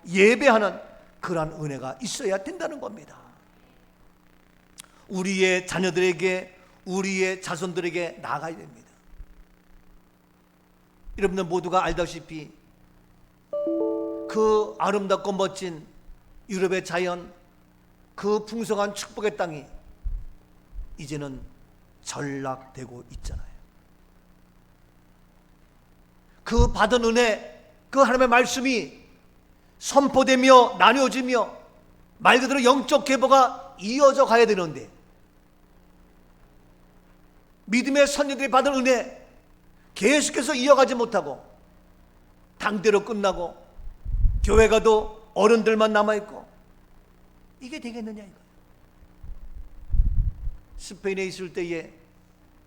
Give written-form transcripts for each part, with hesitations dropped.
예배하는 그러한 은혜가 있어야 된다는 겁니다. 우리의 자녀들에게, 우리의 자손들에게 나아가야 됩니다. 여러분들 모두가 알다시피 그 아름답고 멋진 유럽의 자연, 그 풍성한 축복의 땅이 이제는 전락되고 있잖아요. 그 받은 은혜, 그 하나님의 말씀이 선포되며 나뉘어지며 말 그대로 영적 계보가 이어져 가야 되는데, 믿음의 선녀들이 받은 은혜 계속해서 이어가지 못하고 당대로 끝나고 교회 가도 어른들만 남아있고, 이게 되겠느냐 이거예요. 스페인에 있을 때에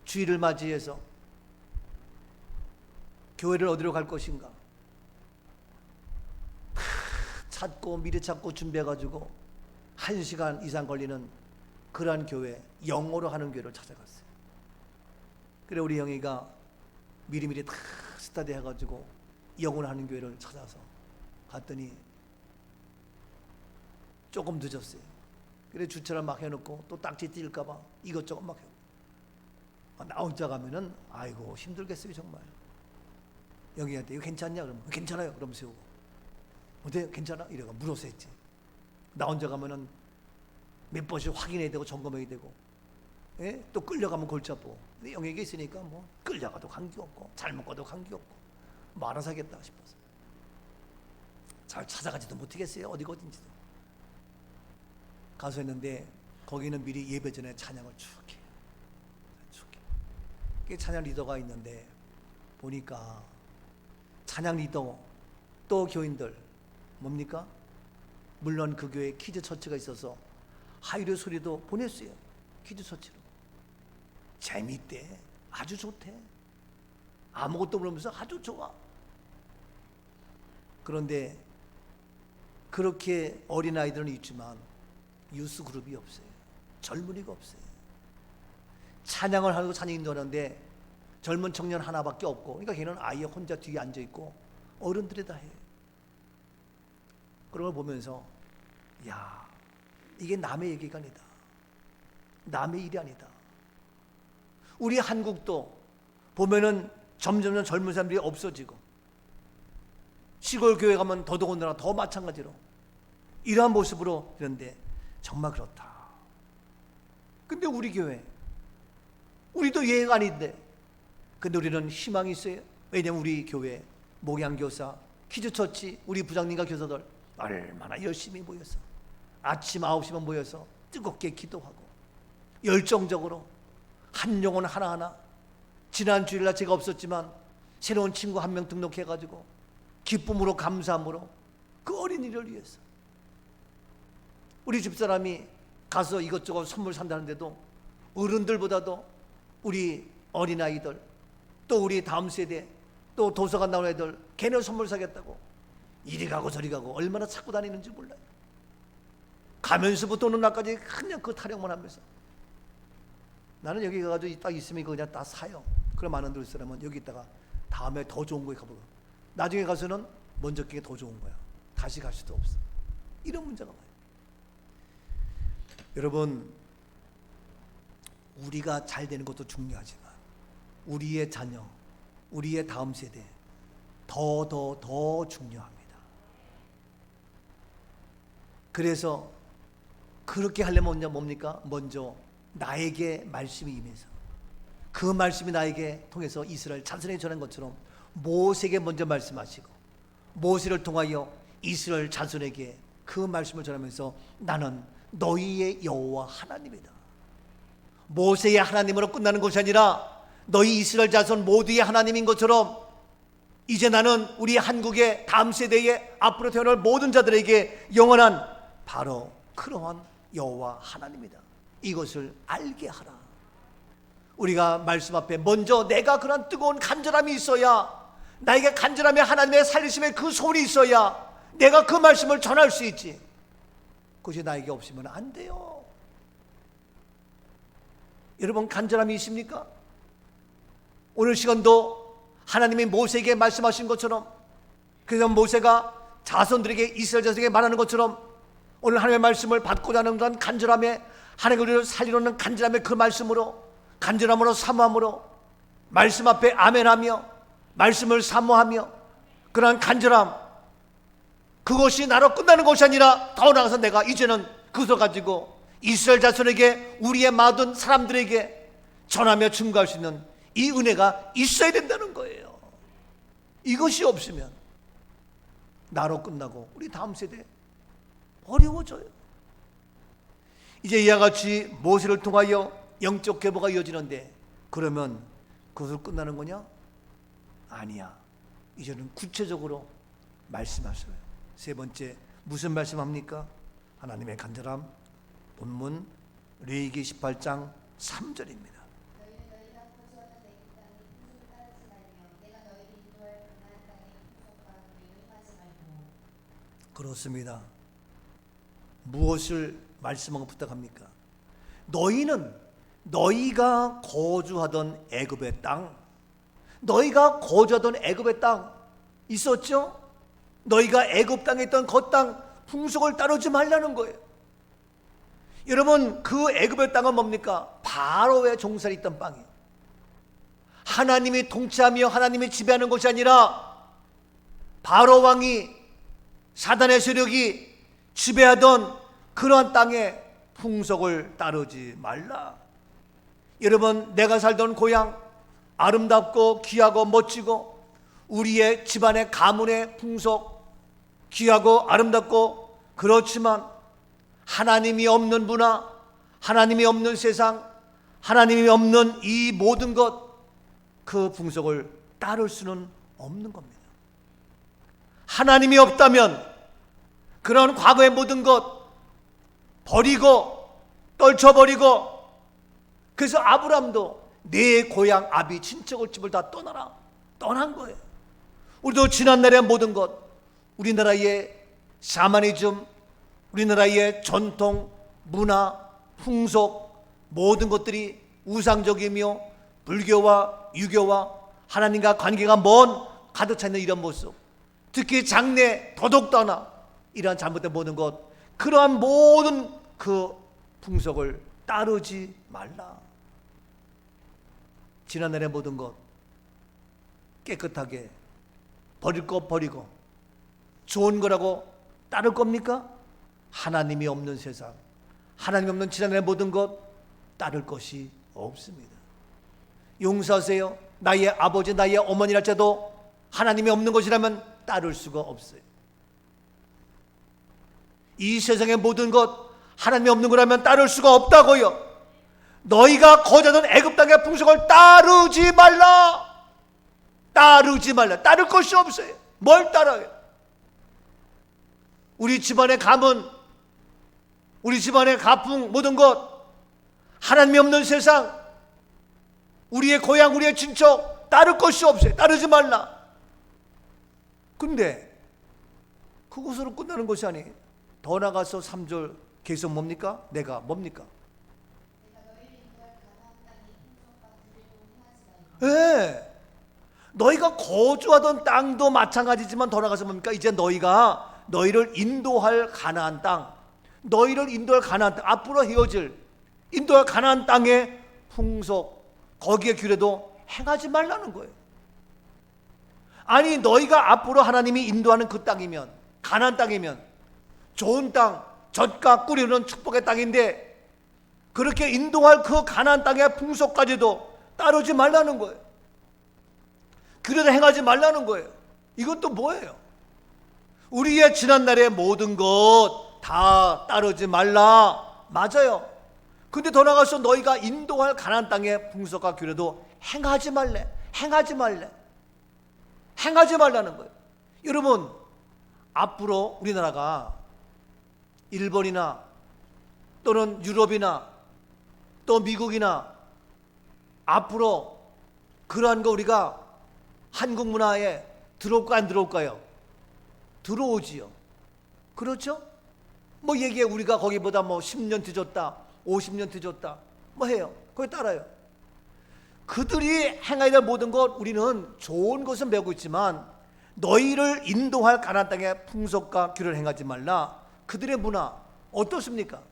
주일을 맞이해서 교회를 어디로 갈 것인가 찾고 미리 찾고 준비해가지고 1시간 이상 걸리는 그러한 교회, 영어로 하는 교회를 찾아갔어요. 그래 우리 형이가 미리미리 다 스터디 해가지고 영어로 하는 교회를 찾아서 갔더니 조금 늦었어요. 그래 주차를 막 해놓고 또 딱지 뛸까봐 이것저것 막 해요. 나 혼자 가면은 아이고 힘들겠어요 정말. 영희한테 이거 괜찮냐? 그러면 괜찮아요. 그럼 세우고 어때? 괜찮아? 이래가 물어서 했지. 나 혼자 가면은 몇 번씩 확인해야 되고 점검해야 되고, 예? 또 끌려가면 골치 아프고. 근데 영희가 있으니까 뭐 끌려가도 관계없고 잘못 가도 관계없고 뭐 알아서 하겠다 싶어서 잘 찾아가지도 못하겠어요. 어디가 어딘지도. 가서 했는데 거기는 미리 예배 전에 찬양을 쭉 해요. 찬양 리더가 있는데 보니까 찬양 리더 또 교인들 뭡니까? 물론 그 교회에 키즈 처치가 있어서 하이려 소리도 보냈어요. 키즈 처치로. 재밌대. 아주 좋대. 아무것도 모르면서 아주 좋아. 그런데 그렇게 어린아이들은 있지만 유스 그룹이 없어요. 젊은이가 없어요. 찬양을 하고 찬양 인도하는데 젊은 청년 하나밖에 없고, 그러니까 걔는 아예 혼자 뒤에 앉아있고 어른들이 다 해요. 그런 걸 보면서 야, 이게 남의 얘기가 아니다. 남의 일이 아니다. 우리 한국도 보면은 점점 젊은 사람들이 없어지고, 시골 교회 가면 더더군다나 더 마찬가지로 이러한 모습으로 이런데 정말 그렇다. 근데 우리 교회, 우리도 예가 아닌데, 근데 우리는 희망이 있어요. 왜냐면 우리 교회 목양교사, 키즈처치, 우리 부장님과 교사들 얼마나 열심히 모여서 아침 9시만 모여서 뜨겁게 기도하고 열정적으로 한 영혼 하나하나, 지난 주일날 제가 없었지만 새로운 친구 한 명 등록해가지고 기쁨으로 감사함으로 그 어린이를 위해서 우리 집사람이 가서 이것저것 선물 산다는데도 어른들보다도 우리 어린아이들, 또 우리 다음 세대, 또 도서관 나오는 애들 걔네 선물 사겠다고 이리 가고 저리 가고 얼마나 찾고 다니는지 몰라요. 가면서부터 오는 날까지 그냥 그 타령만 하면서, 나는 여기 가가지고 딱 있으면 이거 그냥 다 사요. 그럼 많은 들 사람은 여기 있다가 다음에 더 좋은 거에 가보고 나중에 가서는 먼저 게 더 좋은 거야. 다시 갈 수도 없어. 이런 문제가 많아요. 여러분, 우리가 잘 되는 것도 중요하지만 우리의 자녀, 우리의 다음 세대 더 중요합니다. 그래서 그렇게 하려면 뭡니까? 먼저 나에게 말씀이 임해서 그 말씀이 나에게 통해서 이스라엘 자손에게 전한 것처럼 모세에게 먼저 말씀하시고 모세를 통하여 이스라엘 자손에게 그 말씀을 전하면서 나는 너희의 여호와 하나님이다. 모세의 하나님으로 끝나는 것이 아니라 너희 이스라엘 자손 모두의 하나님인 것처럼 이제 나는 우리 한국의 다음 세대의 앞으로 태어날 모든 자들에게 영원한 바로 그러한 여호와 하나님이다. 이것을 알게 하라. 우리가 말씀 앞에 먼저 내가 그런 뜨거운 간절함이 있어야, 나에게 간절함에 하나님의 살리심의 그 소원이 있어야 내가 그 말씀을 전할 수 있지. 그것이 나에게 없으면 안 돼요. 여러분, 간절함이 있습니까? 오늘 시간도 하나님이 모세에게 말씀하신 것처럼, 그래서 모세가 자손들에게, 이스라엘 자손에게 말하는 것처럼 오늘 하나님의 말씀을 받고자 하는 그런 간절함에, 하나님의 우리를 살리려는 간절함에, 그 말씀으로, 간절함으로, 사모함으로 말씀 앞에 아멘하며 말씀을 사모하며, 그러한 간절함, 그것이 나로 끝나는 것이 아니라 더 나아가서 내가 이제는 그것을 가지고 이스라엘 자손에게, 우리의 모든 사람들에게 전하며 증거할 수 있는 이 은혜가 있어야 된다는 거예요. 이것이 없으면 나로 끝나고 우리 다음 세대 어려워져요. 이제 이와 같이 모세를 통하여 영적 계보가 이어지는데, 그러면 그것으로 끝나는 거냐? 아니야. 이제는 구체적으로 말씀하셔요. 세 번째, 무슨 말씀합니까? 하나님의 간절함. 본문 레위기 18장 3절입니다. 그렇습니다. 무엇을 말씀하고 부탁합니까? 너희는 너희가 거주하던 애굽의 땅, 너희가 거주하던 애굽의 땅 있었죠? 너희가 애굽 땅에 있던 그 땅 풍속을 따르지 말라는 거예요. 여러분, 그 애굽의 땅은 뭡니까? 바로의 종살이 있던 땅이에요. 하나님이 통치하며 하나님이 지배하는 것이 아니라 바로 왕이, 사단의 세력이 지배하던 그러한 땅의 풍속을 따르지 말라. 여러분, 내가 살던 고향, 아름답고 귀하고 멋지고 우리의 집안의 가문의 풍속, 귀하고 아름답고, 그렇지만 하나님이 없는 문화, 하나님이 없는 세상, 하나님이 없는 이 모든 것, 그 풍속을 따를 수는 없는 겁니다. 하나님이 없다면 그런 과거의 모든 것 버리고 떨쳐버리고, 그래서 아브람도 내 고향 아비 친척을 집을 다 떠난 거예요. 우리도 지난날의 모든 것, 우리나라의 샤머니즘, 우리나라의 전통, 문화, 풍속, 모든 것들이 우상적이며 불교와 유교와 하나님과 관계가 먼 가득 차 있는 이런 모습, 특히 장래, 도덕도나 이러한 잘못된 모든 것, 그러한 모든 그 풍속을 따르지 말라. 지난날의 모든 것 깨끗하게 버릴 것 버리고 좋은 거라고 따를 겁니까? 하나님이 없는 세상, 하나님이 없는 지난날의 모든 것 따를 것이 없습니다. 용서하세요. 나의 아버지, 나의 어머니랄지라도 하나님이 없는 것이라면 따를 수가 없어요. 이 세상의 모든 것 하나님이 없는 거라면 따를 수가 없다고요. 너희가 거저던 애굽 땅의 풍속을 따르지 말라. 따르지 말라. 따를 것이 없어요. 뭘 따라요? 우리 집안의 가문, 우리 집안의 가풍, 모든 것, 하나님이 없는 세상, 우리의 고향, 우리의 친척 따를 것이 없어요. 따르지 말라. 근데 그것으로 끝나는 것이 아니에요. 더 나가서 3절 계속 뭡니까? 내가 뭡니까? 네. 너희가 거주하던 땅도 마찬가지지만 더 나가서 뭡니까? 이제 너희가 너희를 인도할 가나안 땅, 너희를 인도할 가나안 땅, 앞으로 헤어질 인도할 가나안 땅의 풍속, 거기에 규례도 행하지 말라는 거예요. 아니, 너희가 앞으로 하나님이 인도하는 그 땅이면, 가나안 땅이면 좋은 땅, 젖과 꿀이 흐르는 축복의 땅인데, 그렇게 인도할 그 가나안 땅의 풍속까지도 따르지 말라는 거예요. 그래도 행하지 말라는 거예요. 이것도 뭐예요? 우리의 지난날의 모든 것 다 따르지 말라. 맞아요. 근데 더 나가서 너희가 인도할 가나안 땅의 풍속과 규례도 행하지 말래. 행하지 말래. 행하지 말라는 거예요. 여러분, 앞으로 우리나라가 일본이나 또는 유럽이나 또 미국이나 앞으로 그러한 거 우리가 한국 문화에 들어올까 안 들어올까요? 들어오지요. 그렇죠? 뭐 얘기해, 우리가 거기보다 뭐 10년 뒤졌다, 50년 뒤졌다, 뭐 해요. 거기 따라요. 그들이 행해야 될 모든 것, 우리는 좋은 것은 배우고 있지만 너희를 인도할 가나안 땅의 풍속과 규례를 행하지 말라. 그들의 문화 어떻습니까?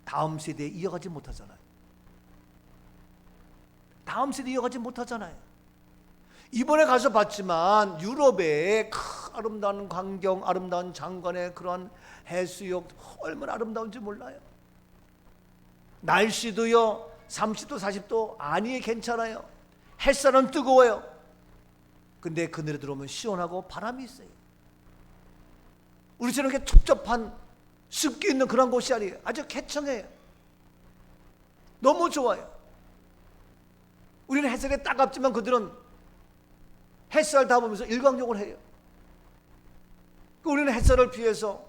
다음 세대에 이어가지 못하잖아요. 다음 세대에 이어가지 못하잖아요. 이번에 가서 봤지만 유럽의 아름다운 광경, 아름다운 장관의 그런 해수욕 얼마나 아름다운지 몰라요. 날씨도요 30도 40도 아니에요. 괜찮아요. 햇살은 뜨거워요. 근데 그늘에 들어오면 시원하고 바람이 있어요. 우리처럼 이렇게 첩첩한 습기 있는 그런 곳이 아니에요. 아주 개청해요. 너무 좋아요. 우리는 햇살에 따갑지만 그들은 햇살 담으면서 일광욕을 해요. 우리는 햇살을 피해서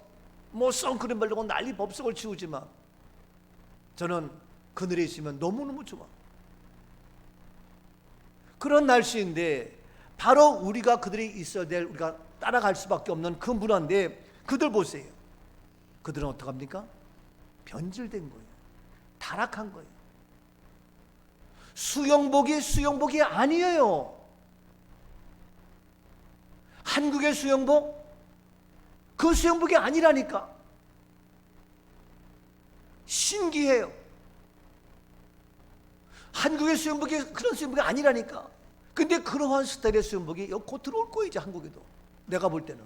뭐 선크림 바르고 난리 법석을 치우지만 저는 그늘에 있으면 너무너무 좋아. 그런 날씨인데 바로 우리가 그들이 있어야 될, 우리가 따라갈 수밖에 없는 그 문화인데 그들 보세요. 그들은 어떡합니까? 변질된 거예요. 타락한 거예요. 수영복이 아니에요. 한국의 수영복, 그 수영복이 아니라니까. 신기해요. 한국의 수영복이 그런 수영복이 아니라니까. 근데 그러한 스타일의 수영복이 곧 들어올 거예요, 이제 한국에도. 내가 볼 때는.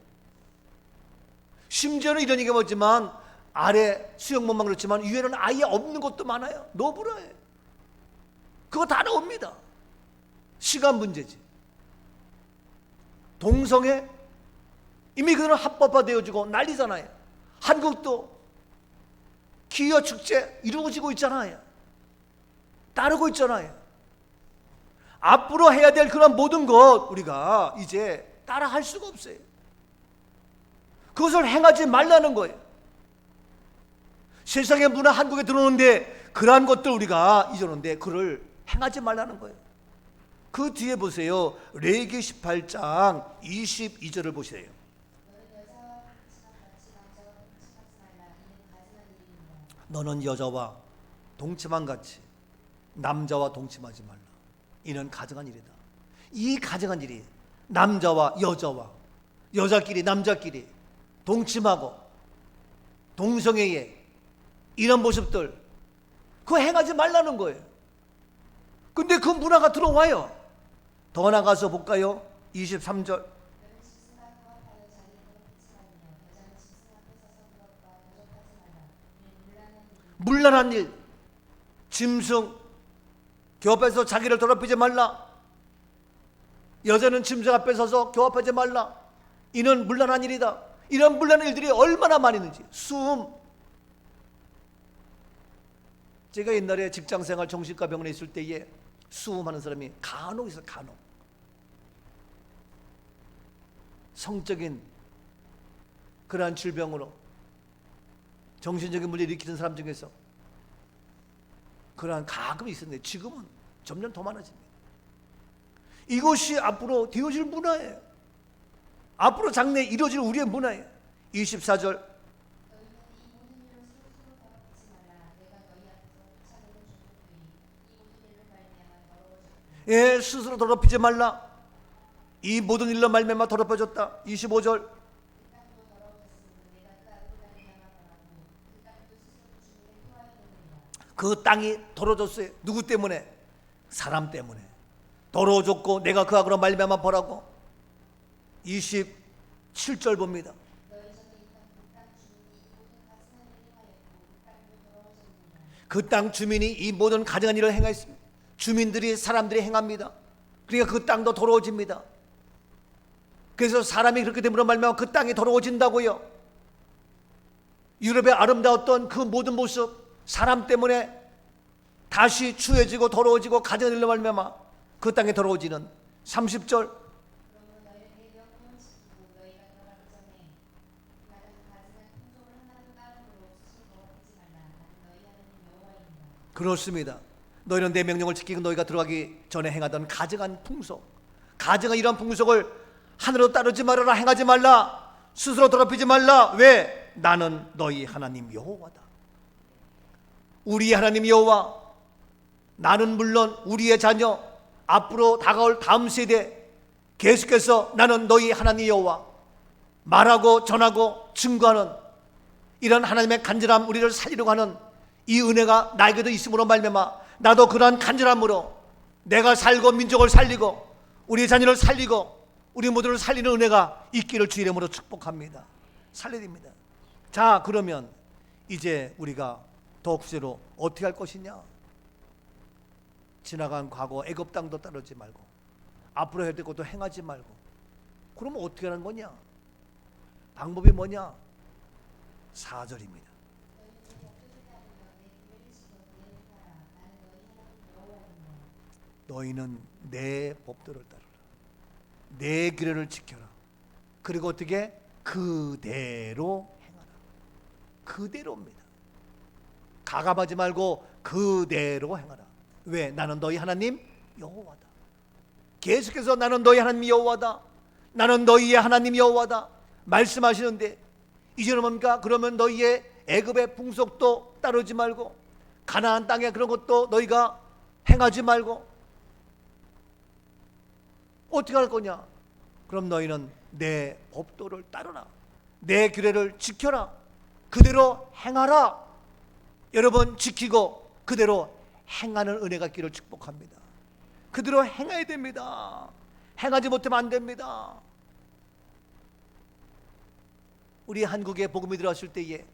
심지어는 이런 얘기가 뭐지만 아래 수영복만 그렇지만 위에는 아예 없는 것도 많아요. 노브라예요. 그거 다 나옵니다. 시간 문제지. 동성애 이미 그들은 합법화되어지고 난리잖아요. 한국도 기어 축제 이루어지고 있잖아요. 따르고 있잖아요. 앞으로 해야 될 그런 모든 것 우리가 이제 따라 할 수가 없어요. 그것을 행하지 말라는 거예요. 세상의 문화 한국에 들어오는데 그러한 것들 우리가 잊어놓는데 그를 행하지 말라는 거예요. 그 뒤에 보세요. 레위기 18장 22절을 보세요. 너는 여자와 동침한 같이 남자와 동침하지 말라. 이는 가증한 일이다. 이 가증한 일이 남자와 여자끼리 남자끼리 동침하고 동성애에 이런 모습들 그거 행하지 말라는 거예요. 근데 그 문화가 들어와요. 더 나가서 볼까요? 23절. 문란한 일, 짐승, 교 앞에서 자기를 더럽히지 말라. 여자는 짐승 앞에 서서 교 앞에 하지 말라. 이는 문란한 일이다. 이런 문란한 일들이 얼마나 많이 있는지. 수음. 제가 옛날에 직장생활 정신과 병원에 있을 때에 수음하는 사람이 간혹 있어요. 간혹. 성적인 그러한 질병으로 정신적인 문제를 일으키는 사람 중에서 그러한 가끔 있었는데 지금은 점점 더 많아집니다. 이것이 앞으로 되어질 문화예요. 앞으로 장래에 이루어질 우리의 문화예요. 24절. 예, 스스로 더럽히지 말라. 이 모든 일로 말미암아 더럽혀졌다. 25절. 그 땅이 더러워졌어요. 누구 때문에? 사람 때문에. 더러워졌고 내가 그 악으로 말미암아 벌하고. 27절 봅니다. 그 땅 주민이 이 모든 가증한 일을 행하였습니다. 주민들이 사람들이 행합니다. 그러니까 그 땅도 더러워집니다. 그래서 사람이 그렇게 됨으로 말미암아 그 땅이 더러워진다고요. 유럽의 아름다웠던 그 모든 모습 사람 때문에 다시 추해지고 더러워지고 가증한 일로 말미암아 그 땅이 더러워지는 30절. 그렇습니다. 너희는 내 명령을 지키고 너희가 들어가기 전에 행하던 가증한 풍속, 가증한 이런 풍속을 하늘로 따르지 말아라. 행하지 말라. 스스로 더럽히지 말라. 왜? 나는 너희 하나님 여호와다. 우리의 하나님 여호와, 나는 물론 우리의 자녀, 앞으로 다가올 다음 세대, 계속해서 나는 너희 하나님 여호와 말하고 전하고 증거하는 이런 하나님의 간절함, 우리를 살리려고 하는 이 은혜가 나에게도 있음으로 말미암아 나도 그러한 간절함으로 내가 살고 민족을 살리고 우리 자녀를 살리고 우리 모두를 살리는 은혜가 있기를 주 이름으로 축복합니다. 살려드립니다. 자, 그러면 이제 우리가 더 구체로 어떻게 할 것이냐? 지나간 과거 애굽 땅도 따르지 말고 앞으로 해야 될 것도 행하지 말고. 그러면 어떻게 하는 거냐? 방법이 뭐냐? 4절입니다. 너희는 내 법도를 따르라. 내 규례를 지켜라. 그리고 어떻게? 그대로 행하라. 그대로입니다. 가감하지 말고 그대로 행하라. 왜? 나는 너희 하나님 여호와다. 계속해서 나는 너희 하나님 여호와다. 나는 너희의 하나님 여호와다 말씀하시는데 이제는 뭡니까? 그러면 너희의 애굽의 풍속도 따르지 말고 가나안 땅의 그런 것도 너희가 행하지 말고 어떻게 할 거냐? 그럼 너희는 내 법도를 따르라. 내 규례를 지켜라. 그대로 행하라. 여러분, 지키고 그대로 행하는 은혜가 있기를 축복합니다. 그대로 행해야 됩니다. 행하지 못하면 안 됩니다. 우리 한국에 복음이 들어왔을 때에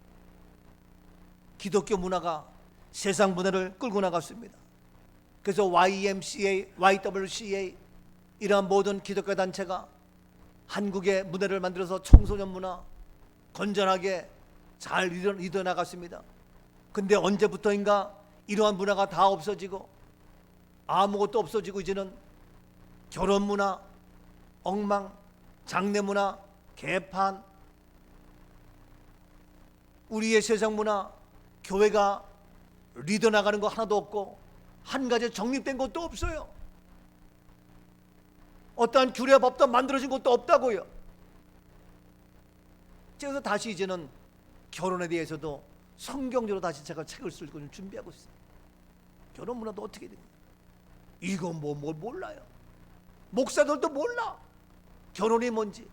기독교 문화가 세상 문화를 끌고 나갔습니다. 그래서 YMCA, YWCA 이러한 모든 기독교 단체가 한국의 문화를 만들어서 청소년 문화 건전하게 잘 이뤄 나갔습니다. 근데 언제부터인가 이러한 문화가 다 없어지고 아무것도 없어지고 이제는 결혼 문화, 엉망, 장례 문화, 개판, 우리의 세상 문화, 교회가 리더 나가는 거 하나도 없고 한 가지 정립된 것도 없어요. 어떠한 규례 법도 만들어진 것도 없다고요. 그래서 다시 이제는 결혼에 대해서도 성경적으로 다시 제가 책을 쓰고 준비하고 있어요. 결혼 문화도 어떻게 됩니까? 이거 뭘 몰라요. 목사들도 몰라 결혼이 뭔지.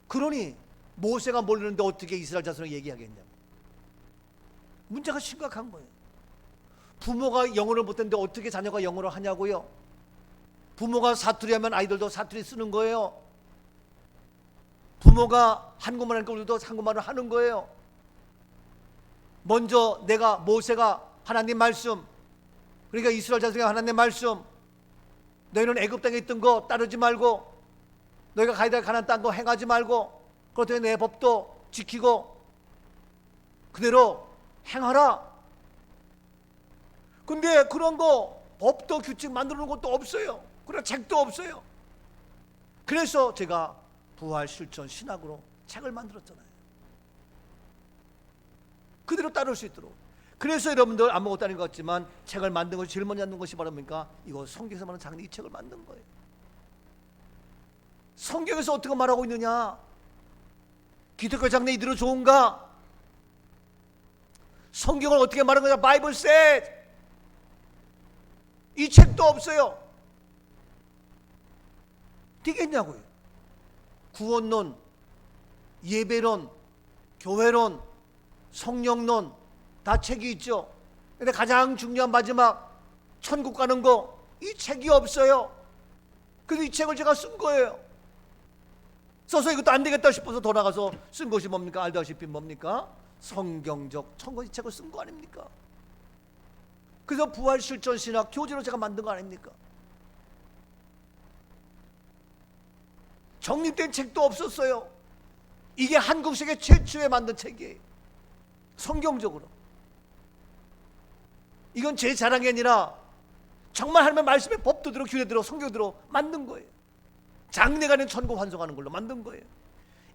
그러니 모세가 모르는데 어떻게 이스라엘 자손을 얘기하겠냐고. 문제가 심각한 거예요. 부모가 영어를 못했는데 어떻게 자녀가 영어를 하냐고요. 부모가 사투리 하면 아이들도 사투리 쓰는 거예요. 부모가 한국말 하니까 우리도 한국말을 하는 거예요. 먼저 모세가 하나님 말씀, 그러니까 이스라엘 자손의 하나님 말씀, 너희는 애굽 땅에 있던 거 따르지 말고 너희가 가야 될 가나안 땅 거 행하지 말고 그렇다면 내 법도 지키고 그대로 행하라. 근데 그런 거 법도 규칙 만들어 놓은 것도 없어요. 그런 책도 없어요. 그래서 제가 부활 실천 신학으로 책을 만들었잖아요. 그대로 따를 수 있도록. 그래서 여러분들 아무것도 아닌 것 같지만 책을 만든 것이 제일 먼저 만든 것이 바로 뭡니까? 이거 성경에서 말하는 장래 이 책을 만든 거예요. 성경에서 어떻게 말하고 있느냐? 기독교 장래 이대로 좋은가? 성경을 어떻게 말하는 거냐? 바이블 said. 이 책도 없어요. 되겠냐고요. 구원론, 예배론, 교회론, 성령론 다 책이 있죠. 근데 가장 중요한 마지막 천국 가는 거 이 책이 없어요. 그래서 이 책을 제가 쓴 거예요. 써서 이것도 안 되겠다 싶어서 더 나가서 쓴 것이 뭡니까? 알다시피 뭡니까? 성경적 천국 이 책을 쓴 거 아닙니까? 그래서 부활 실천 신학 교재로 제가 만든 거 아닙니까? 정립된 책도 없었어요. 이게 한국 세계 최초에 만든 책이에요. 성경적으로. 이건 제 자랑이 아니라 정말 하나님의 말씀의 법도대로 규례대로 성경대로 만든 거예요. 장래가 된 천국 환송하는 걸로 만든 거예요.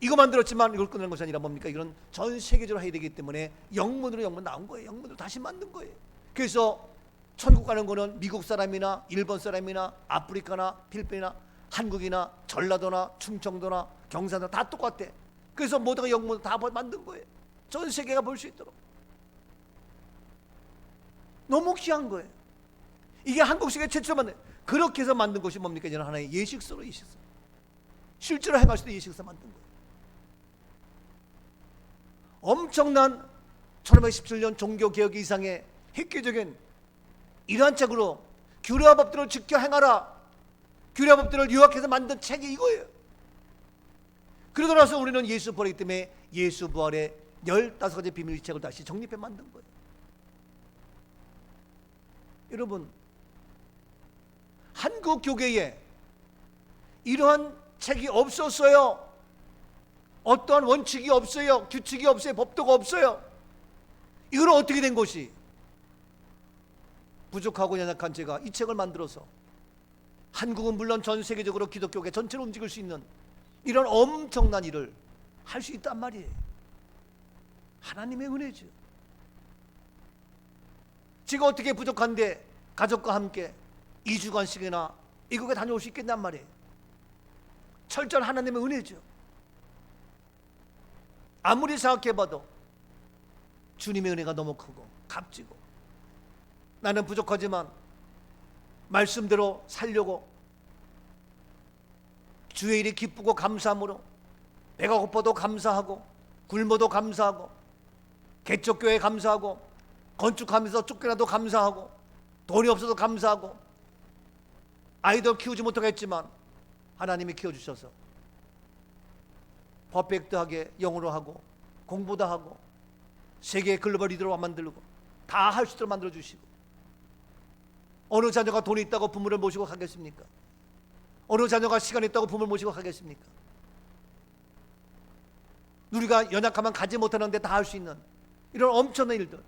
이거 만들었지만 이걸 끝내는 것이 아니라 뭡니까? 이건 전 세계적으로 해야 되기 때문에 영문으로 나온 거예요. 영문으로 다시 만든 거예요. 그래서 천국 가는 거는 미국 사람이나 일본 사람이나 아프리카나 필리핀이나 한국이나 전라도나 충청도나 경상도 다 똑같아. 그래서 모두가 영문으로 다 만든 거예요. 전 세계가 볼 수 있도록. 너무 귀한 거예요. 이게 한국 세계 최초로 만든. 그렇게 해서 만든 것이 뭡니까? 이제는 하나의 예식서로 예식서. 실제로 행할 수도 예식서 만든 거예요. 엄청난 1517년 종교개혁 이상의 획기적인 이러한 책으로 규례와 법들을 지켜 행하라, 규례와 법들을 요약해서 만든 책이 이거예요. 그러고 나서 우리는 예수 부활이기 때문에 예수 부활의 15가지 비밀 책을 다시 정립해 만든 거예요. 여러분, 한국 교계에 이러한 책이 없었어요. 어떠한 원칙이 없어요. 규칙이 없어요. 법도가 없어요. 이걸 어떻게 된 것이? 부족하고 연약한 제가 이 책을 만들어서 한국은 물론 전 세계적으로 기독교계 전체를 움직일 수 있는 이런 엄청난 일을 할 수 있단 말이에요. 하나님의 은혜죠. 제가 어떻게 부족한데 가족과 함께 2주간씩이나 이국에 다녀올 수 있겠냔 말이에요. 철저한 하나님의 은혜죠. 아무리 생각해봐도 주님의 은혜가 너무 크고 값지고, 나는 부족하지만 말씀대로 살려고 주의 일이 기쁘고 감사함으로 배가 고파도 감사하고 굶어도 감사하고 개척교회에 감사하고 건축하면서 쫓겨나도 감사하고 돈이 없어도 감사하고 아이들 키우지 못하겠지만 하나님이 키워주셔서 퍼펙트하게 영어로 하고 공부도 하고 세계 글로벌 리더로 만들고 다 할 수 있도록 만들어주시고, 어느 자녀가 돈이 있다고 부모를 모시고 가겠습니까? 어느 자녀가 시간이 있다고 부모를 모시고 가겠습니까? 우리가 연약하면 가지 못하는데 다 할 수 있는 이런 엄청난 일들,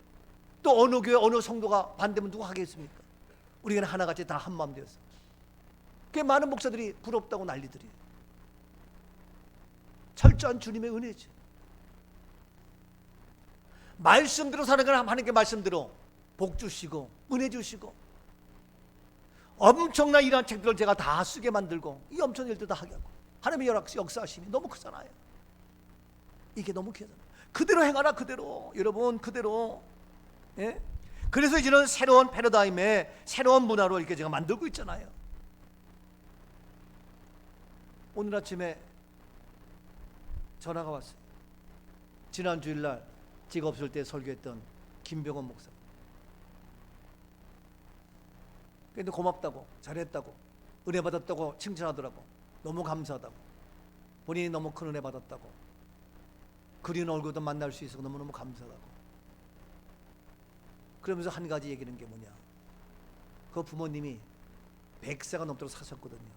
또 어느 교회 어느 성도가 반대면 누가 하겠습니까? 우리가 하나같이 다 한마음 되어서. 꽤 많은 목사들이 부럽다고 난리들이에요. 철저한 주님의 은혜죠. 말씀대로 사는 건 하나님께 말씀대로 복 주시고 은혜 주시고 엄청난 이러한 책들을 제가 다 쓰게 만들고 이 엄청난 일들 다 하게 하고 하나님의 역사하심이 너무 크잖아요. 이게 너무 크잖아요. 그대로 행하라, 그대로. 여러분, 그대로. 예? 그래서 이제는 새로운 패러다임의 새로운 문화로 이렇게 제가 만들고 있잖아요. 오늘 아침에 전화가 왔어요. 지난 주일날 제가 없을 때 설교했던 김병원 목사. 근데 고맙다고, 잘했다고, 은혜 받았다고 칭찬하더라고. 너무 감사하다고, 본인이 너무 큰 은혜 받았다고, 그린 얼굴도 만날 수 있어서 너무너무 감사하다고. 그러면서 한 가지 얘기하는 게 뭐냐, 그 부모님이 100세가 넘도록 사셨거든요.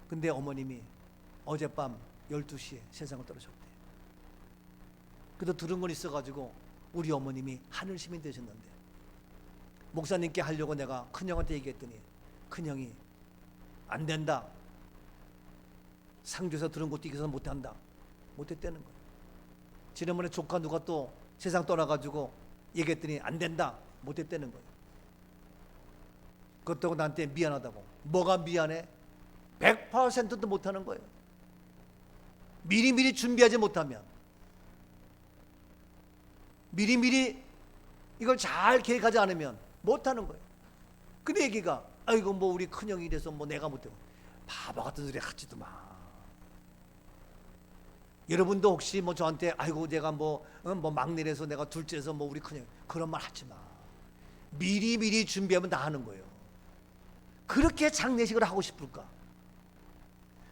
근데 어머님이 어젯밤 12시에 세상을 떠나셨대. 그래도 들은 건 있어가지고 우리 어머님이 하늘 시민 되셨는데, 목사님께 하려고 내가 큰형한테 얘기했더니 큰형이 안 된다, 상주에서 들은 것도 이겨서 못한다, 못했다는 거예요. 지난번에 조카 누가 또 세상 떠나가지고 얘기했더니 안 된다, 못했다는 거예요. 그렇다고 나한테 미안하다고. 뭐가 미안해? 100%도 못하는 거예요. 미리미리 준비하지 못하면, 미리미리 이걸 잘 계획하지 않으면 못하는 거예요. 근데 얘기가 아이고 뭐 우리 큰형이 이래서 뭐 내가 못해. 바보 같은 소리 하지도 마. 여러분도 혹시 뭐 저한테 아이고 내가 뭐 막내라서 내가 둘째라서 뭐 우리 큰형, 그런 말 하지 마. 미리미리 준비하면 다 하는 거예요. 그렇게 장례식을 하고 싶을까?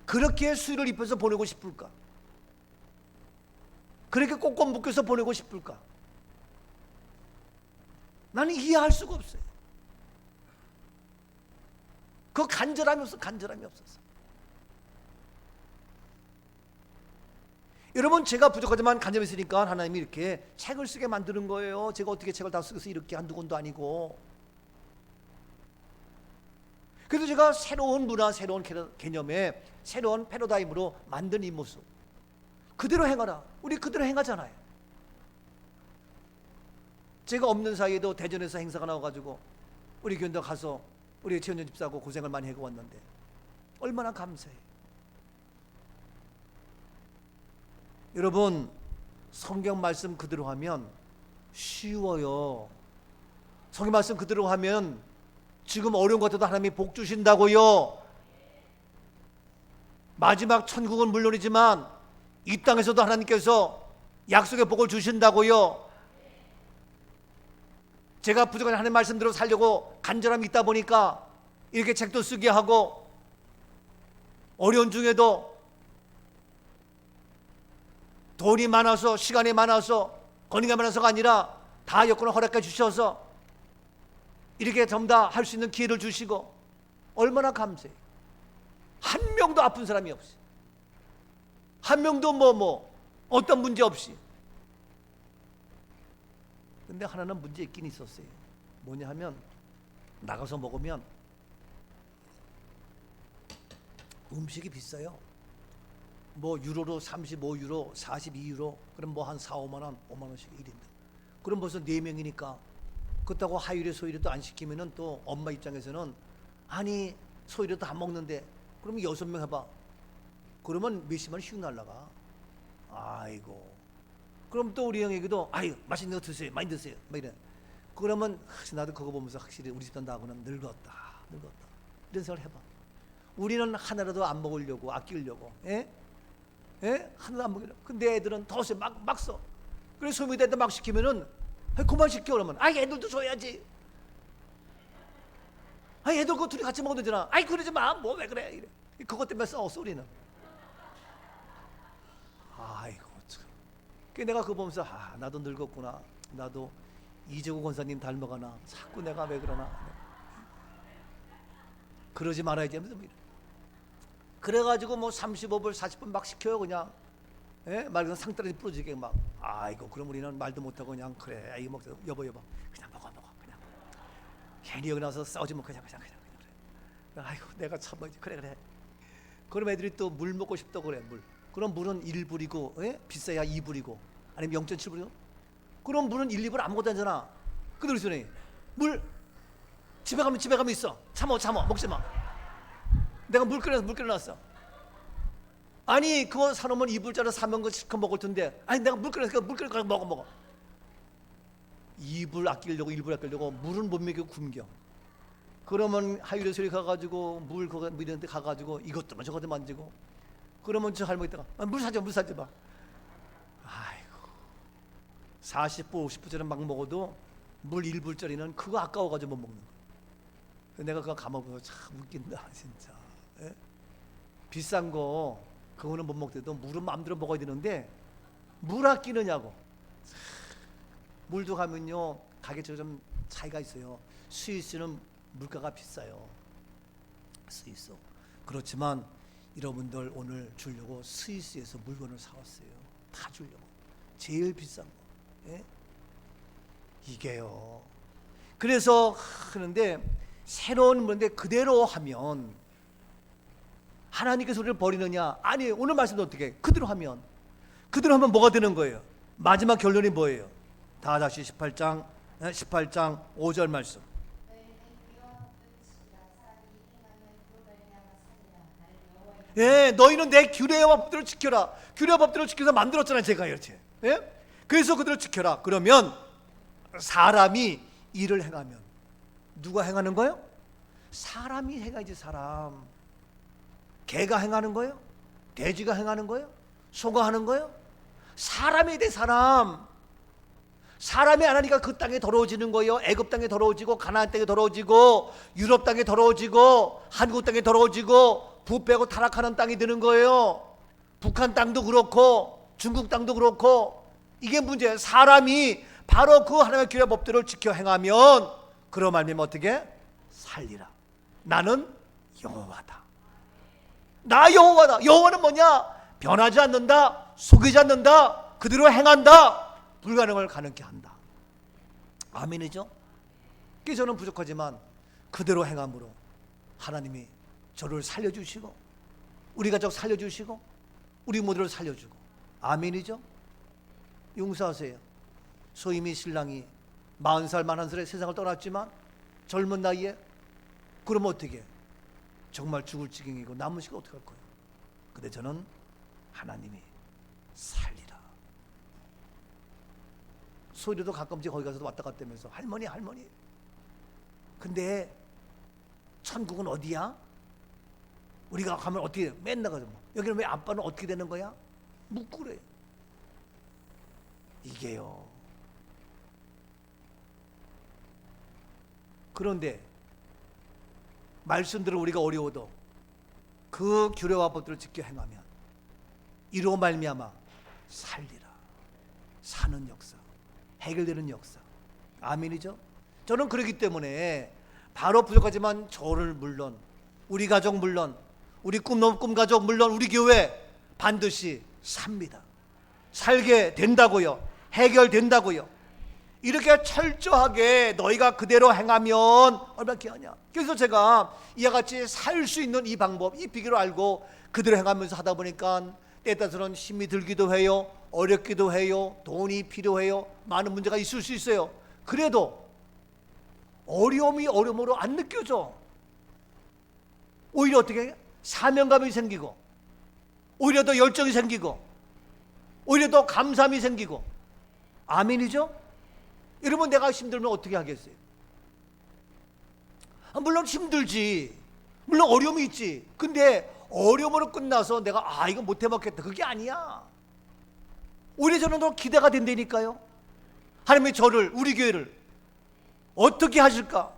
그렇게 수의를 입혀서 보내고 싶을까? 그렇게 꼭꼭 묶여서 보내고 싶을까? 나는 이해할 수가 없어요. 그 간절함이 없어, 간절함이 없었어. 여러분, 제가 부족하지만 간절히 있으니까 하나님이 이렇게 책을 쓰게 만드는 거예요. 제가 어떻게 책을 다 쓰겠어요? 이렇게 한두 권도 아니고. 그래서 제가 새로운 문화, 새로운 개념의 새로운 패러다임으로 만든 이 모습, 그대로 행하라. 우리 그대로 행하잖아요. 제가 없는 사이에도 대전에서 행사가 나와가지고 우리 교인들 가서 우리 최은전 집사하고 고생을 많이 하고 왔는데 얼마나 감사해요. 여러분, 성경 말씀 그대로 하면 쉬워요. 성경 말씀 그대로 하면 지금 어려운 것 같아도 하나님이 복 주신다고요. 마지막 천국은 물론이지만 이 땅에서도 하나님께서 약속의 복을 주신다고요. 제가 부족한 하나님 말씀대로 살려고 간절함이 있다 보니까 이렇게 책도 쓰게 하고, 어려운 중에도 돈이 많아서, 시간이 많아서, 건의가 많아서가 아니라 다 여건을 허락해 주셔서 이렇게 전부 다 할 수 있는 기회를 주시고, 얼마나 감사해요. 한 명도 아픈 사람이 없이, 한 명도 어떤 문제 없이. 근데 하나는 문제 있긴 있었어요. 뭐냐 하면, 나가서 먹으면 음식이 비싸요. 유로로 35유로, 42유로, 그럼 한 4, 5만 원, 5만 원씩 1인당. 그럼 벌써 4명이니까 그렇다고 하유리 소유리도 안 시키면은 또 엄마 입장에서는, 아니 소유리도 안 먹는데 그러면 6명 해봐. 그러면 몇십만 원 휙 날라가. 아이고. 그럼 또 우리 형에게도, 아유 맛있는 거 드세요, 많이 드세요, 막 이래. 그러면 나도 그거 보면서 확실히 우리 집단 나하고는 늙었다 이런 생각을 해봐. 우리는 하나라도 안 먹으려고, 아끼려고, 하나도 안 먹으려고. 근데 애들은 더 써, 막 써. 그래서 소비대 애들 막 시키면은, 그만 시켜. 그러면 애들도 줘야지. 애들 그거 둘이 같이 먹어도 되잖아. 그러지 마, 왜 그래, 이래. 그것 때문에 싸웠어 우리는. 아이고 참. 내가 그거 보면서, 나도 늙었구나. 나도 이재구 권사님 닮아가나. 자꾸 내가 왜 그러나. 그러지 말아야지 하면서 그래가지고 35불 40분 막 시켜요 그냥. 말 그대로 상다리 부러지게 막. 아이고, 그럼 우리는 말도 못하고 그냥, 그래 이거 먹자, 여보 그냥 먹어 그냥. 괜히 여기 나와서 싸우지 뭐 그냥 그래. 아이고 내가 참 그래. 그럼 애들이 또 물 먹고 싶다고 그래. 그럼 물은 1불이고, 비싸야 2불이고, 아니면 0.7불이고. 그럼 물은 1, 2불 아무것도 아니잖아. 그들 소리 물 집에 가면 있어. 참어 먹지 마. 내가 물 끓여놨어. 아니 그거 사놓으면 2불짜리 사면 거 실컷 먹을 텐데, 아니 내가 물 끓여서 먹어. 2불 아끼려고, 1불 아끼려고 물은 못 먹이고 굶겨. 그러면 하유리 소리 가가지고 물 이런 데 가가지고 이것도 저것도 만지고. 그러면 저 할머니가, 물 사줘 봐. 아이고, 40불 50불짜리 막 먹어도 물 1불짜리는 그거 아까워가지고 못 먹는 거야. 내가 그거 감아보고 참 웃긴다 진짜. 비싼 거 그거는 못 먹더라도 물은 마음대로 먹어야 되는데 물 아끼느냐고. 물도 가면요 가격적으로 좀 차이가 있어요. 스위스는 물가가 비싸요. 스위스. 그렇지만 여러분들 오늘 주려고 스위스에서 물건을 사왔어요. 다 주려고. 제일 비싼 거. 이게요. 그래서 하는데, 새로운 건데 그대로 하면 하나님께서 우리를 버리느냐? 아니, 오늘 말씀도 어떻게 그대로 하면 뭐가 되는 거예요? 마지막 결론이 뭐예요? 다 다시 18장 5절 말씀. 너희는 내 규례와 법들을 지켜라. 규례와 법들을 지켜서 만들었잖아요, 제가 이렇게. 그래서 그들을 지켜라. 그러면 사람이 일을 행하면, 누가 행하는 거예요? 사람이 행하지. 사람. 개가 행하는 거예요? 돼지가 행하는 거예요? 소가 하는 거예요? 사람이 돼. 사람이 안 하니까 그 땅에 더러워지는 거예요. 애굽 땅에 더러워지고, 가나안 땅에 더러워지고, 유럽 땅에 더러워지고, 한국 땅에 더러워지고, 부패하고 타락하는 땅이 되는 거예요. 북한 땅도 그렇고 중국 땅도 그렇고. 이게 문제예요. 사람이 바로 그 하나님의 규례 법들을 지켜 행하면, 그런 말미암아 어떻게 살리라. 나는 여호와다. 나 여호와다. 여호와는 뭐냐? 변하지 않는다, 속이지 않는다, 그대로 행한다, 불가능을 가능케 한다. 아멘이죠? 그래서 저는 부족하지만 그대로 행함으로 하나님이 저를 살려주시고, 우리 가족 살려주시고, 우리 모두를 살려주고. 아멘이죠? 용서하세요. 소임이 신랑이 40살 41살에 세상을 떠났지만 젊은 나이에, 그러면 어떻게 정말 죽을 지경이고 남은 시간 어떻게 할 거예요? 근데 저는 하나님이 살리라. 소리도 가끔씩 거기 가서도 왔다 갔다 하면서 할머니. 근데 천국은 어디야? 우리가 가면 어떻게 돼? 맨날 가서 여기는 왜 아빠는 어떻게 되는 거야? 묻고 그래. 이게요. 그런데 말씀들을 우리가 어려워도 그 규례와 법들을 지켜 행하면 이로 말미암아 살리라. 사는 역사, 해결되는 역사. 아멘이죠? 저는 그렇기 때문에 바로 부족하지만 저를 물론, 우리 가족 물론, 우리 꿈 가족 물론, 우리 교회 반드시 삽니다. 살게 된다고요. 해결된다고요. 이렇게 철저하게 너희가 그대로 행하면 얼마나 귀하냐. 그래서 제가 이와 같이 살 수 있는 이 방법, 이 비결을 알고 그대로 행하면서 하다 보니까 때에 따라서는 힘이 들기도 해요. 어렵기도 해요. 돈이 필요해요. 많은 문제가 있을 수 있어요. 그래도 어려움이 어려움으로 안 느껴져. 오히려 어떻게 사명감이 생기고, 오히려 더 열정이 생기고, 오히려 더 감사함이 생기고. 아멘이죠? 여러분, 내가 힘들면 어떻게 하겠어요? 물론 힘들지, 물론 어려움이 있지. 근데 어려움으로 끝나서 내가 이거 못 해먹겠다, 그게 아니야. 오히려 저는 더 기대가 된다니까요. 하나님이 저를, 우리 교회를 어떻게 하실까?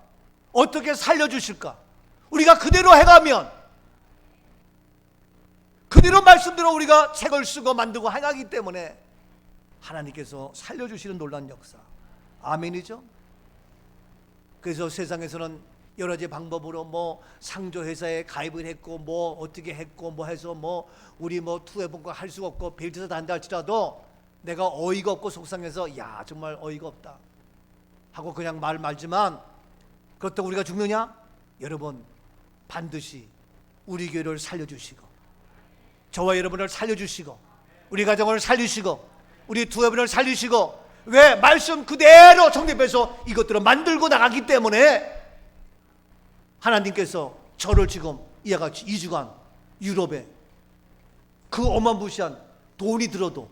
어떻게 살려주실까? 우리가 그대로 해가면, 그대로 말씀대로 우리가 책을 쓰고 만들고 행하기 때문에 하나님께서 살려주시는 놀라운 역사. 아멘이죠? 그래서 세상에서는 여러 가지 방법으로 뭐 상조회사에 가입을 했고 뭐 어떻게 했고 뭐 해서 뭐 우리 뭐 투해본거 할 수가 없고 벨트에서 단다 할지라도 내가 어이가 없고 속상해서 야 정말 어이가 없다 하고 그냥 말지만 그렇다고 우리가 죽느냐? 여러분, 반드시 우리 교회를 살려주시고 저와 여러분을 살려주시고 우리 가정을 살리시고 우리 두해분을 살리시고, 왜? 말씀 그대로 정립해서 이것들을 만들고 나가기 때문에 하나님께서 저를 지금 이와 같이 2주간 유럽에 그 어마무시한 돈이 들어도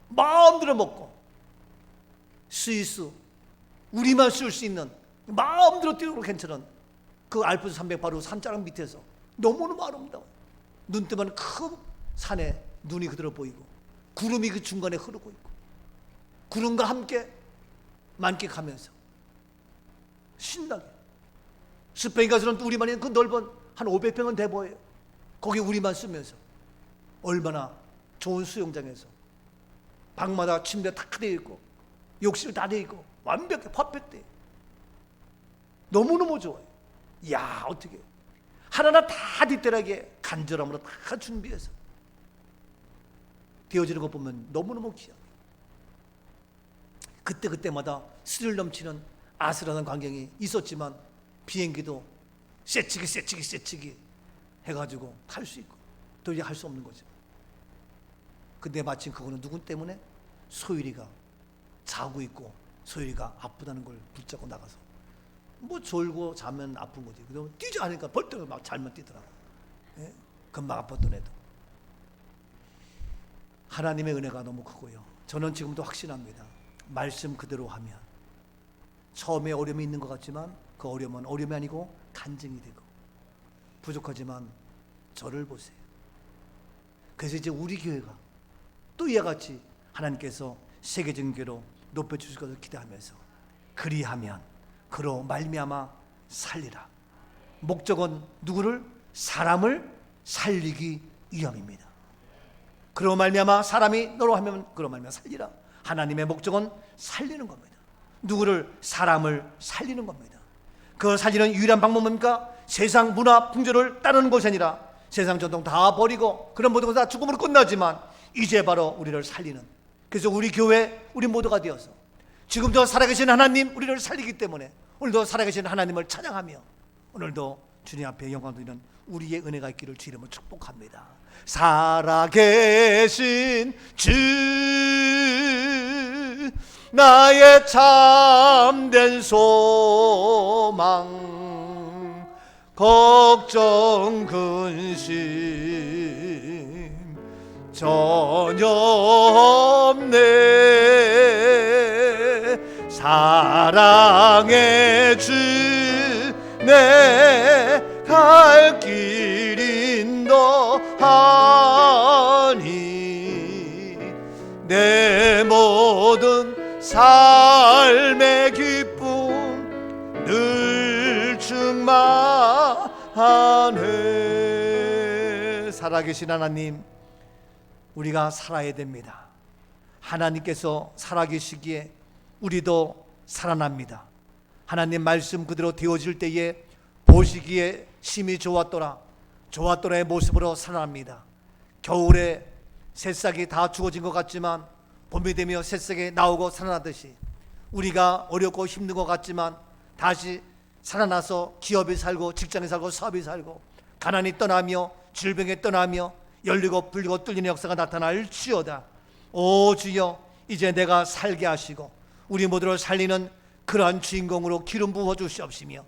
마음대로 먹고 스위스 우리만 쓸 수 있는 마음대로 뛰어도 괜찮은 그 알프스 산맥 바로 산자락 밑에서 너무너무 아름다워. 눈 뜨면 큰 산에 눈이 그대로 보이고 구름이 그 중간에 흐르고 있고 구름과 함께 만끽하면서 신나게. 스페인 가서는 우리만 있는 그 넓은 한 500평은 돼 보여요. 거기 우리만 쓰면서 얼마나 좋은 수영장에서 방마다 침대 다 되어 있고 욕실 다 되어 있고 완벽해 퍼펙트해. 너무너무 좋아요. 이야, 어떻게 하나하나 다 디테일하게 간절함으로 다 준비해서 되어지는 것 보면 너무너무 귀하게 그때마다 스릴 넘치는 아슬아슬한 광경이 있었지만 비행기도 세치기 해가지고 탈 수 있고 도저히 할 수 없는 거죠. 근데 마침 그거는 누구 때문에? 소율이가 자고 있고 소율이가 아프다는 걸 붙잡고 나가서 뭐 졸고 자면 아픈 거지. 그러면 뛰지 않으니까 벌떡 막 잘못 뛰더라고. 예? 금방 아팠던 애도. 하나님의 은혜가 너무 크고요. 저는 지금도 확신합니다. 말씀 그대로 하면 처음에 어려움이 있는 것 같지만 그 어려움은 어려움이 아니고 간증이 되고 부족하지만 저를 보세요. 그래서 이제 우리 교회가 또 이와 같이 하나님께서 세계적인 교회로 높여주실 것을 기대하면서 그리하면 그로 말미암아 살리라. 목적은 누구를? 사람을 살리기 위함입니다. 그로 말미암아 사람이 너로 하면 그로 말미암아 살리라. 하나님의 목적은 살리는 겁니다. 누구를? 사람을 살리는 겁니다. 그 살리는 유일한 방법은 뭡니까? 세상 문화 풍조를 따르는 것이 아니라 세상 전통 다 버리고 그런 모든 것은 다 죽음으로 끝나지만 이제 바로 우리를 살리는, 그래서 우리 교회 우리 모두가 되어서 지금도 살아계신 하나님 우리를 살리기 때문에 오늘도 살아계신 하나님을 찬양하며 오늘도 주님 앞에 영광 드리는 우리의 은혜가 있기를 주 이름으로 축복합니다. 살아계신 주 나의 참된 소망 걱정 근심 전혀 없네. 사랑의 주 내 갈 길 인도하니 내 모든 삶의 기쁨 늘 충만하네. 살아계신 하나님, 우리가 살아야 됩니다. 하나님께서 살아계시기에 우리도 살아납니다. 하나님 말씀 그대로 되어질 때에 보시기에 심히 좋았더라의 모습으로 살아납니다. 겨울에 새싹이 다 죽어진 것 같지만 봄이 되며 새싹이 나오고 살아나듯이 우리가 어렵고 힘든 것 같지만 다시 살아나서 기업이 살고 직장이 살고 사업이 살고 가난이 떠나며 질병이 떠나며 열리고 풀리고 뚫리는 역사가 나타날지어다. 오 주여, 이제 내가 살게 하시고 우리 모두를 살리는 그러한 주인공으로 기름 부어 주시옵시며,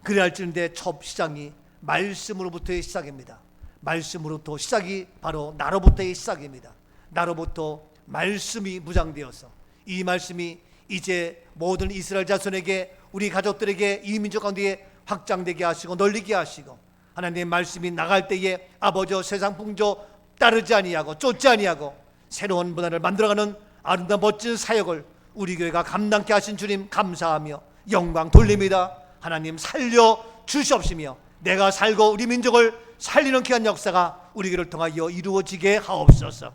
그리할지는데 첫 시작이 말씀으로부터의 시작입니다. 말씀으로부터 시작이 바로 나로부터의 시작입니다. 나로부터 말씀이 무장되어서 이 말씀이 이제 모든 이스라엘 자손에게, 우리 가족들에게, 이 민족 가운데 확장되게 하시고 널리게 하시고, 하나님의 말씀이 나갈 때에 아버지 세상 풍조 따르지 아니하고 쫓지 아니하고 새로운 문화를 만들어가는 아름다운 멋진 사역을 우리 교회가 감당케 하신 주님 감사하며 영광 돌립니다. 하나님 살려 주시옵시며 내가 살고 우리 민족을 살리는 귀한 역사가 우리 교회를 통하여 이루어지게 하옵소서.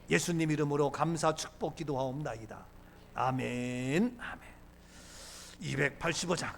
예수님 이름으로 감사 축복 기도하옵나이다. 아멘. 아멘. 285장